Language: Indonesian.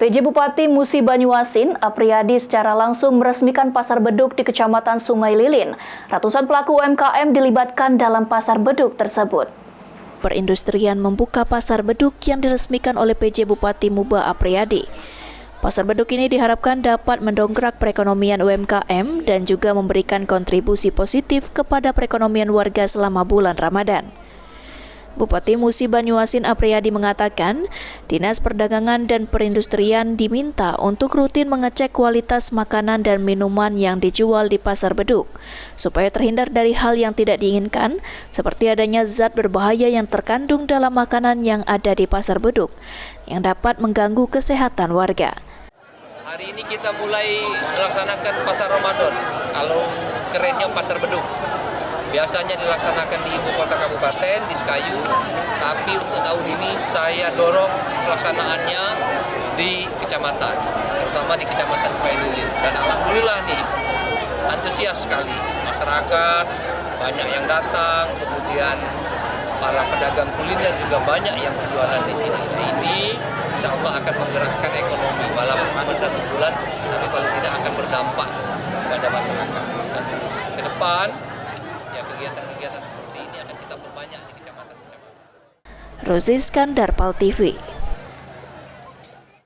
PJ Bupati Musi Banyuasin, Apriyadi secara langsung meresmikan pasar beduk di Kecamatan Sungai Lilin. Ratusan pelaku UMKM dilibatkan dalam pasar beduk tersebut. Perindustrian membuka pasar beduk yang diresmikan oleh PJ Bupati Muba Apriyadi. Pasar beduk ini diharapkan dapat mendongkrak perekonomian UMKM dan juga memberikan kontribusi positif kepada perekonomian warga selama bulan Ramadan. Bupati Musi Banyuasin Apriyadi mengatakan, Dinas Perdagangan dan Perindustrian diminta untuk rutin mengecek kualitas makanan dan minuman yang dijual di pasar beduk, supaya terhindar dari hal yang tidak diinginkan, seperti adanya zat berbahaya yang terkandung dalam makanan yang ada di pasar beduk, yang dapat mengganggu kesehatan warga. Hari ini kita mulai melaksanakan pasar Ramadan, kalau kerennya pasar beduk. Biasanya dilaksanakan di ibu kota kabupaten, di Sekayu, tapi untuk tahun ini saya dorong pelaksanaannya di kecamatan, terutama di Kecamatan Sungai Lilin. Dan alhamdulillah nih, antusias sekali masyarakat, banyak yang datang, kemudian para pedagang kuliner juga banyak yang berjualan di sini. Ini insya Allah akan menggerakkan ekonomi, walaupun cuma 1 bulan, tapi paling tidak akan berdampak pada masyarakat. Dan ke depan, ya kegiatan-kegiatan seperti ini akan kita perbanyak di kecamatan-kecamatan. Rozi Skandar, PAL TV.